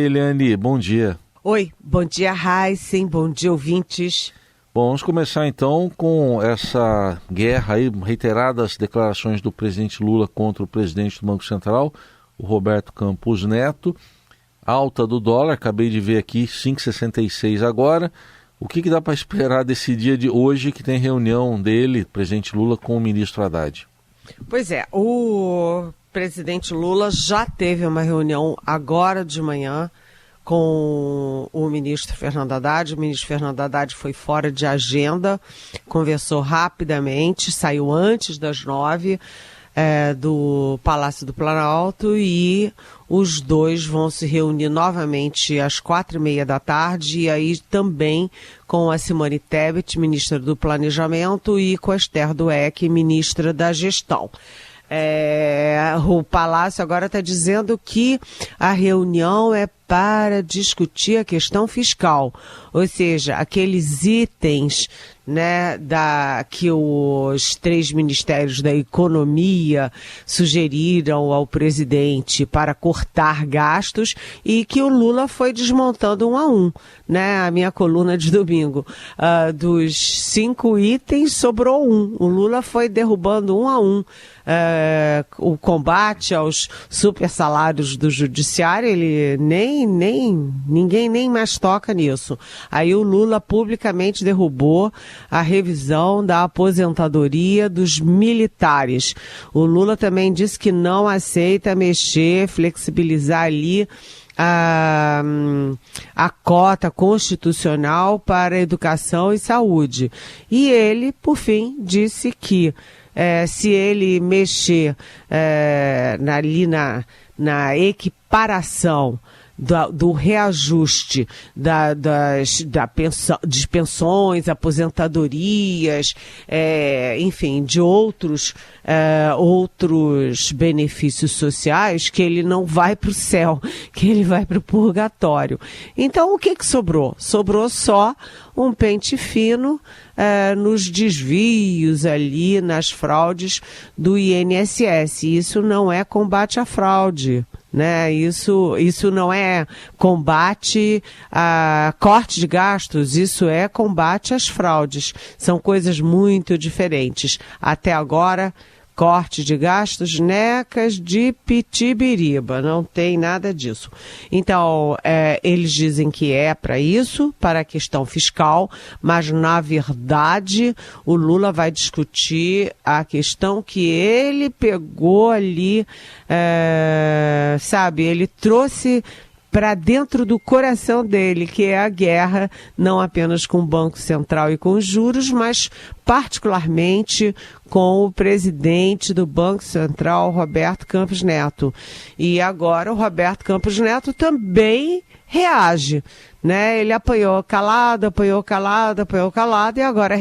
Eliane, bom dia. Oi, bom dia, Heisen, bom dia, ouvintes. Bom, vamos começar então com essa guerra aí, reiteradas declarações do presidente Lula contra o presidente do Banco Central, o Roberto Campos Neto. Alta do dólar, acabei de ver aqui, 5,66 agora. O que dá para esperar desse dia de hoje que tem reunião dele, presidente Lula, com o ministro Haddad? Pois é, o presidente Lula já teve uma reunião agora de manhã com o ministro Fernando Haddad. O ministro Fernando Haddad foi fora de agenda, conversou rapidamente, saiu antes das 9 do Palácio do Planalto e os dois vão se reunir novamente às 4h30 da tarde e aí também com a Simone Tebet, ministra do Planejamento, e com a Esther Dweck, ministra da Gestão. O Palácio agora está dizendo que a reunião é para discutir a questão fiscal, ou seja, aqueles itens, né, que os 3 ministérios da economia sugeriram ao presidente para cortar gastos e que o Lula foi desmontando um a um, né? A minha coluna de domingo, dos 5 itens sobrou um, o Lula foi derrubando um a um. O combate aos super salários do judiciário, ele ninguém nem mais toca nisso. Aí o Lula publicamente derrubou a revisão da aposentadoria dos militares. O Lula também disse que não aceita mexer, flexibilizar ali a cota constitucional para educação e saúde. E ele, por fim, disse que se ele mexer na equiparação do reajuste das pensões, aposentadorias, enfim, de outros benefícios sociais, que ele não vai para o céu, que ele vai para o purgatório. Então, o que sobrou? Sobrou só um pente fino nos desvios ali, nas fraudes do INSS. Isso não é combate à fraude, né? Isso não é combate a corte de gastos, isso é combate às fraudes. São coisas muito diferentes. Até agora, corte de gastos, necas de pitibiriba, não tem nada disso. Então, eles dizem que é para isso, para a questão fiscal, mas na verdade o Lula vai discutir a questão que ele pegou ali, ele trouxe para dentro do coração dele, que é a guerra, não apenas com o Banco Central e com os juros, mas particularmente com o presidente do Banco Central, Roberto Campos Neto. E agora o Roberto Campos Neto também reage, né? Ele apanhou calado e agora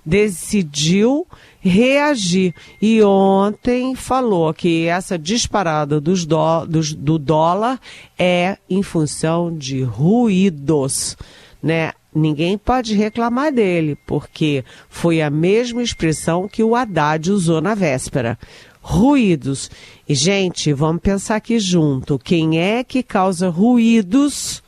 decidiu reagir. E ontem falou que essa disparada do dólar é em função de ruídos, né? Ninguém pode reclamar dele, porque foi a mesma expressão que o Haddad usou na véspera. Ruídos. E, gente, vamos pensar aqui junto. Quem é que causa ruídos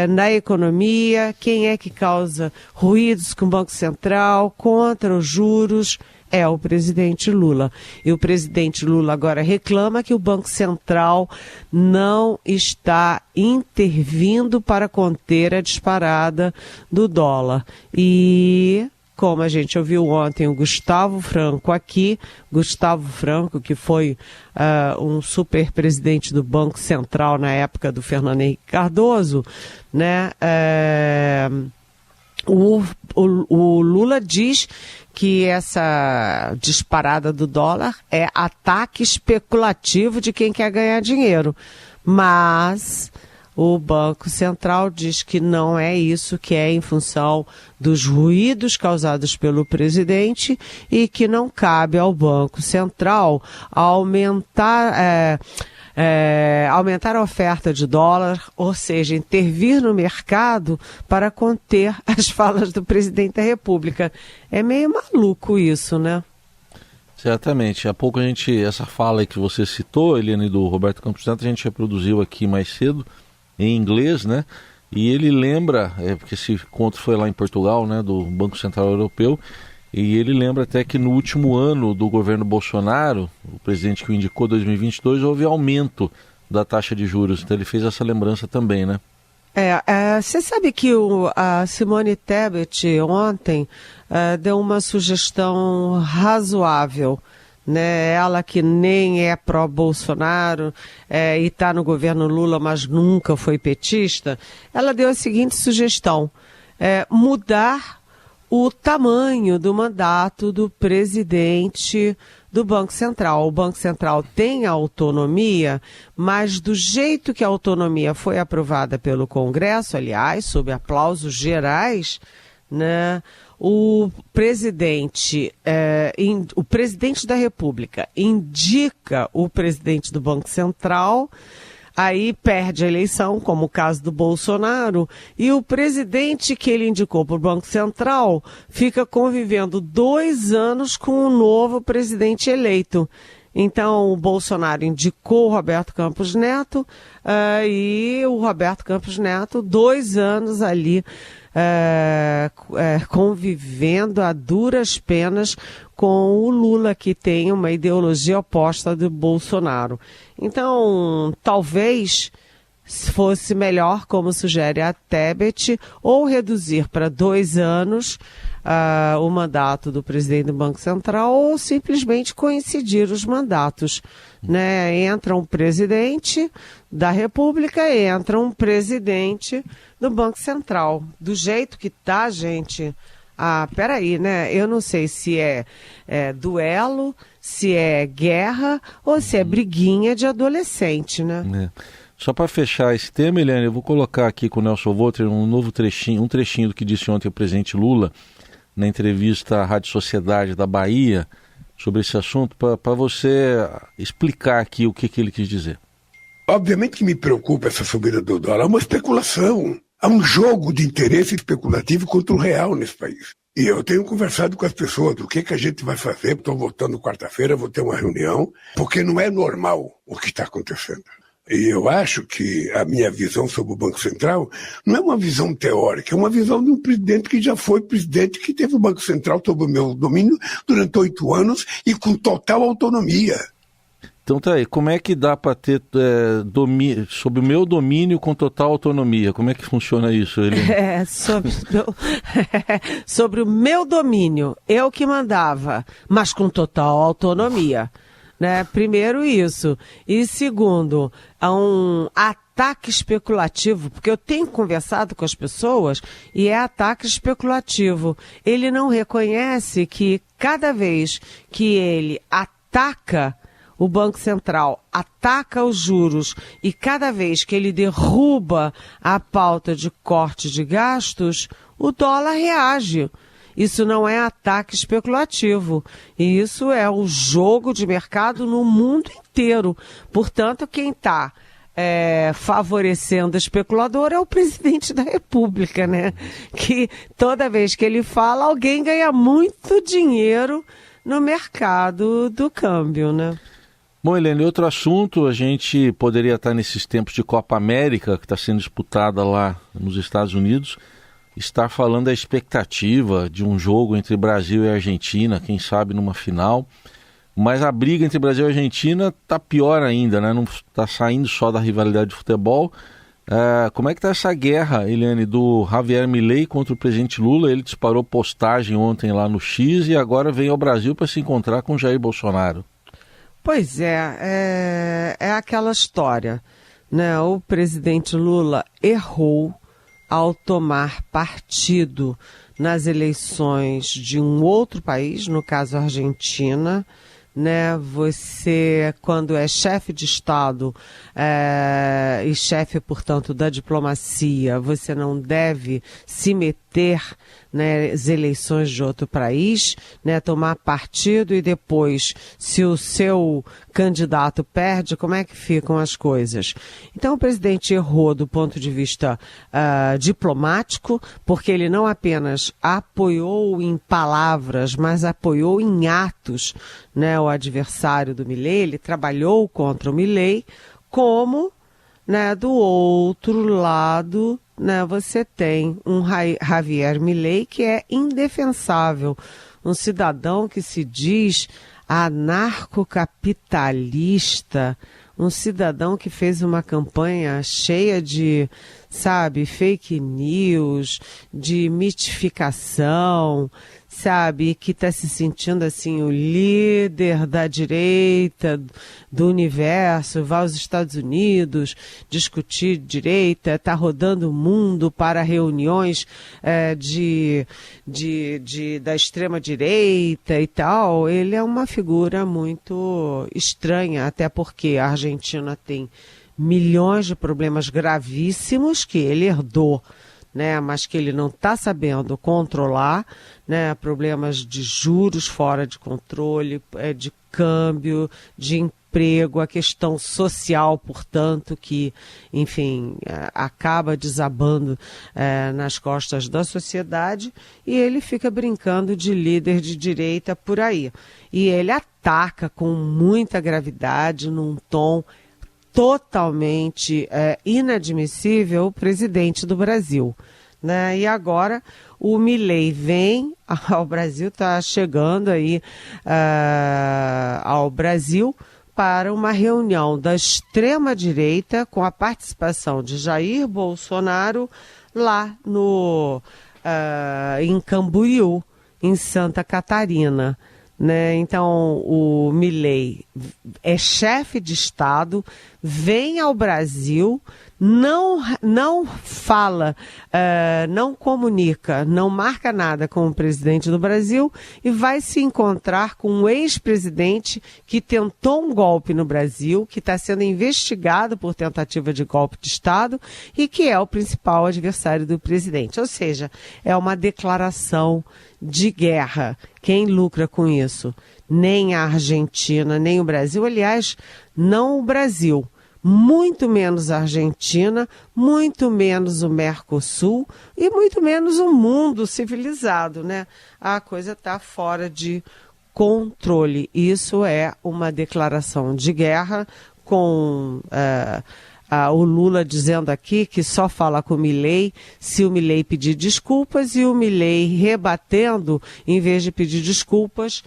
na economia? Quem é que causa ruídos com o Banco Central, contra os juros? É o presidente Lula. E o presidente Lula agora reclama que o Banco Central não está intervindo para conter a disparada do dólar. E, como a gente ouviu ontem o Gustavo Franco aqui, Gustavo Franco, que foi um super presidente do Banco Central na época do Fernando Henrique Cardoso, né? O Lula diz que essa disparada do dólar é ataque especulativo de quem quer ganhar dinheiro. Mas o Banco Central diz que não é isso, que é em função dos ruídos causados pelo presidente e que não cabe ao Banco Central aumentar a oferta de dólar, ou seja, intervir no mercado para conter as falas do presidente da República. É meio maluco isso, né? Certamente. Há pouco essa fala aí que você citou, Eliane, do Roberto Campos Neto, a gente reproduziu aqui mais cedo, em inglês, né? E ele lembra, porque esse encontro foi lá em Portugal, né, do Banco Central Europeu, e ele lembra até que no último ano do governo Bolsonaro, o presidente que o indicou, 2022, houve aumento da taxa de juros. Então ele fez essa lembrança também, né? Você sabe que a Simone Tebet ontem deu uma sugestão razoável, né? Ela que nem é pró-Bolsonaro e está no governo Lula, mas nunca foi petista, ela deu a seguinte sugestão: mudar o tamanho do mandato do presidente do Banco Central. O Banco Central tem autonomia, mas do jeito que a autonomia foi aprovada pelo Congresso, aliás, sob aplausos gerais, né, o presidente da República indica o presidente do Banco Central, aí perde a eleição, como o caso do Bolsonaro, e o presidente que ele indicou para o Banco Central fica convivendo 2 anos com o novo presidente eleito. Então, o Bolsonaro indicou o Roberto Campos Neto e o Roberto Campos Neto, 2 anos ali convivendo a duras penas com o Lula, que tem uma ideologia oposta do Bolsonaro. Então, talvez fosse melhor, como sugere a Tebet, ou reduzir para 2 anos o mandato do presidente do Banco Central, ou simplesmente coincidir os mandatos, né? Entra um presidente da República e entra um presidente do Banco Central. Do jeito que tá, gente... peraí, né? Eu não sei se é duelo, se é guerra ou se é briguinha de adolescente, né? Só para fechar esse tema, Eliane, eu vou colocar aqui com o Nelson Volter um trechinho do que disse ontem o presidente Lula na entrevista à Rádio Sociedade da Bahia sobre esse assunto, para você explicar aqui o que ele quis dizer. Obviamente que me preocupa essa subida do dólar, é uma especulação. Há um jogo de interesse especulativo contra o real nesse país. E eu tenho conversado com as pessoas do que a gente vai fazer. Estou voltando quarta-feira, vou ter uma reunião, porque não é normal o que está acontecendo. E eu acho que a minha visão sobre o Banco Central não é uma visão teórica, é uma visão de um presidente que já foi presidente, que teve o Banco Central sob o meu domínio durante 8 anos e com total autonomia. Então tá aí, como é que dá para ter sob o meu domínio com total autonomia? Como é que funciona isso, Eliane? Sobre o meu domínio, eu que mandava, mas com total autonomia, né? Primeiro isso. E segundo, há um ataque especulativo, porque eu tenho conversado com as pessoas e é ataque especulativo. Ele não reconhece que cada vez que ele ataca o Banco Central, ataca os juros e cada vez que ele derruba a pauta de corte de gastos, o dólar reage. Isso não é ataque especulativo. E isso é o jogo de mercado no mundo inteiro. Portanto, quem está favorecendo o especulador é o presidente da República, né? Que toda vez que ele fala, alguém ganha muito dinheiro no mercado do câmbio, né? Bom, Eliane, outro assunto, a gente poderia estar nesses tempos de Copa América, que está sendo disputada lá nos Estados Unidos, estar falando da expectativa de um jogo entre Brasil e Argentina, quem sabe numa final, mas a briga entre Brasil e Argentina está pior ainda, né? Não está saindo só da rivalidade de futebol. Como é que está essa guerra, Eliane, do Javier Milei contra o presidente Lula? Ele disparou postagem ontem lá no X e agora vem ao Brasil para se encontrar com Jair Bolsonaro. Pois é aquela história, né? O presidente Lula errou ao tomar partido nas eleições de um outro país, no caso a Argentina, né? Você, quando é chefe de Estado e chefe, portanto, da diplomacia, você não deve se meter nas eleições de outro país, né, tomar partido e depois, se o seu candidato perde, como é que ficam as coisas? Então o presidente errou do ponto de vista diplomático, porque ele não apenas apoiou em palavras, mas apoiou em atos, né, o adversário do Milei. Ele trabalhou contra o Milei, como né, do outro lado, né, você tem um Javier Milei que é indefensável, um cidadão que se diz anarcocapitalista, um cidadão que fez uma campanha cheia de, sabe, fake news, de mitificação, sabe, que está se sentindo assim o líder da direita do universo, vai aos Estados Unidos discutir direita, está rodando o mundo para reuniões da extrema direita e tal. Ele é uma figura muito estranha, até porque a Argentina tem milhões de problemas gravíssimos que ele herdou, né, mas que ele não está sabendo controlar, né, problemas de juros fora de controle, de câmbio, de emprego, a questão social, portanto, que, enfim, acaba desabando nas costas da sociedade, e ele fica brincando de líder de direita por aí. E ele ataca com muita gravidade, num tom totalmente inadmissível, o presidente do Brasil, né? E agora o Milei vem ao Brasil, está chegando aí ao Brasil para uma reunião da extrema-direita com a participação de Jair Bolsonaro lá em Camboriú, em Santa Catarina, né? Então, o Milei é chefe de Estado, vem ao Brasil, não fala, não comunica, não marca nada com o presidente do Brasil e vai se encontrar com um ex-presidente que tentou um golpe no Brasil, que está sendo investigado por tentativa de golpe de Estado e que é o principal adversário do presidente. Ou seja, é uma declaração de guerra. Quem lucra com isso? Nem a Argentina, nem o Brasil. Aliás, não o Brasil. Muito menos a Argentina, muito menos o Mercosul e muito menos o mundo civilizado, né? A coisa está fora de controle. Isso é uma declaração de guerra com o Lula dizendo aqui que só fala com o Milei se o Milei pedir desculpas e o Milei rebatendo, em vez de pedir desculpas,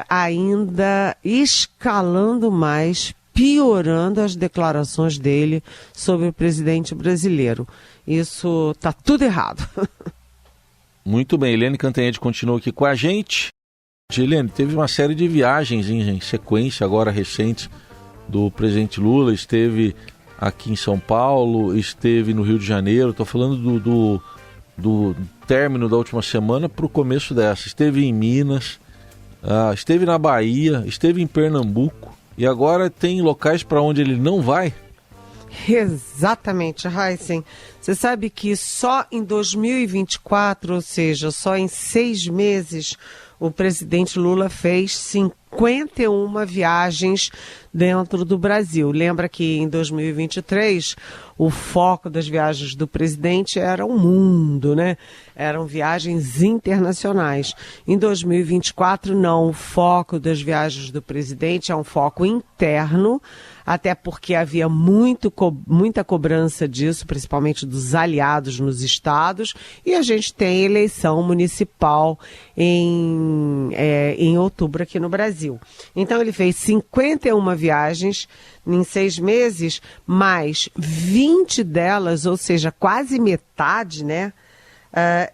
ainda escalando mais, piorando as declarações dele sobre o presidente brasileiro. Isso está tudo errado. Muito bem, Helene Cantanhede continua aqui com a gente. Helene, teve uma série de viagens em sequência, agora recentes, do presidente Lula. Esteve aqui em São Paulo, esteve no Rio de Janeiro. Estou falando do término da última semana para o começo dessa. Esteve em Minas, esteve na Bahia, esteve em Pernambuco. E agora tem locais para onde ele não vai? Exatamente, Heisen. Você sabe que só em 2024, ou seja, só em 6 meses, o presidente Lula fez 51 viagens dentro do Brasil. Lembra que em 2023 o foco das viagens do presidente era o mundo, né? Eram viagens internacionais. Em 2024, não. O foco das viagens do presidente é um foco interno, até porque havia muita cobrança disso, principalmente dos aliados nos estados, e a gente tem eleição municipal em outubro aqui no Brasil. Então ele fez 51 viagens em 6 meses, mais 20 delas, ou seja, quase metade, né,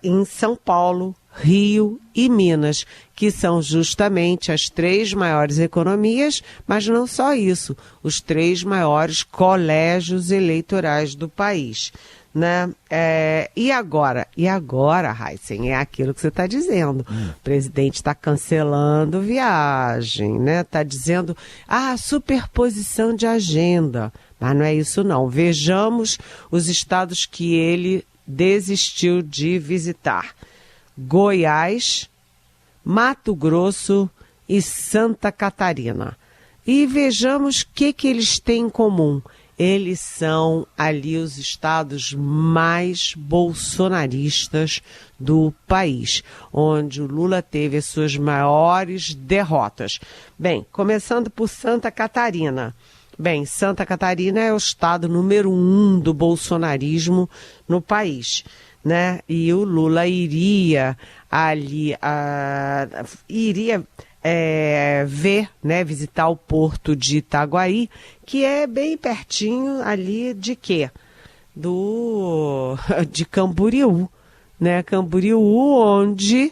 em São Paulo, Rio e Minas, que são justamente as 3 maiores economias, mas não só isso, os 3 maiores colégios eleitorais do país, né? E agora, Heisen, é aquilo que você está dizendo. O presidente está cancelando viagem, né? Está dizendo, superposição de agenda. Mas não é isso não. Vejamos os estados que ele desistiu de visitar. Goiás, Mato Grosso e Santa Catarina. E vejamos o que eles têm em comum. Eles são ali os estados mais bolsonaristas do país, onde o Lula teve as suas maiores derrotas. Bem, começando por Santa Catarina. Bem, Santa Catarina é o estado número 1 do bolsonarismo no país, né? E o Lula iria ali, ver, né, visitar o porto de Itaguaí, que é bem pertinho ali de quê? De Camboriú, né? Camboriú, onde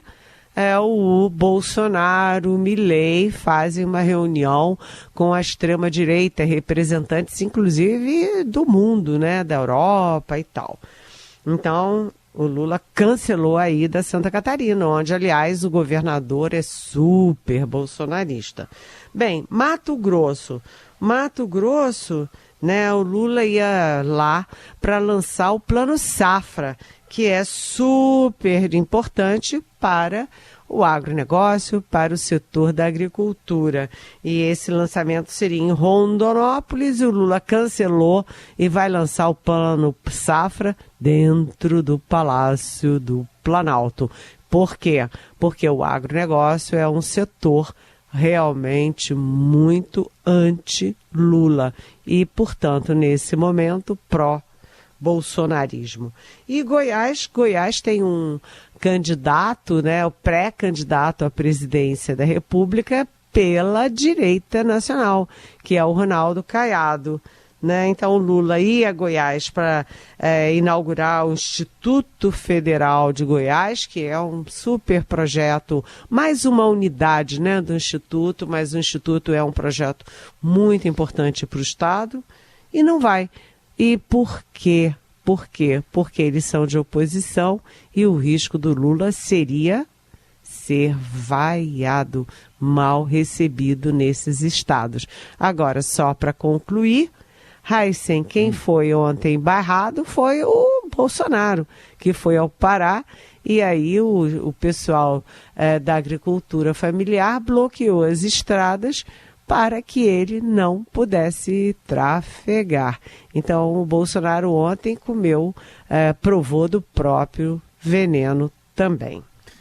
o Bolsonaro, o Milei fazem uma reunião com a extrema-direita, representantes inclusive do mundo, né, da Europa e tal. Então, o Lula cancelou a ida a Santa Catarina, onde, aliás, o governador é super bolsonarista. Bem, Mato Grosso, né, o Lula ia lá para lançar o Plano Safra, que é super importante para o agronegócio, para o setor da agricultura. E esse lançamento seria em Rondonópolis, e o Lula cancelou e vai lançar o Plano Safra dentro do Palácio do Planalto. Por quê? Porque o agronegócio é um setor realmente muito anti-Lula e, portanto, nesse momento, pró-bolsonarismo. E Goiás tem um candidato, né, o pré-candidato à presidência da República pela direita nacional, que é o Ronaldo Caiado, né? Então o Lula ia a Goiás para inaugurar o Instituto Federal de Goiás, que é um super projeto, mais uma unidade, né, do Instituto, mas o Instituto é um projeto muito importante para o Estado, e não vai. E por quê? Por quê? Porque eles são de oposição e o risco do Lula seria ser vaiado, mal recebido nesses estados. Agora, só para concluir, Heisen, quem foi ontem barrado foi o Bolsonaro, que foi ao Pará, e aí o pessoal da agricultura familiar bloqueou as estradas para que ele não pudesse trafegar. Então o Bolsonaro ontem provou do próprio veneno também.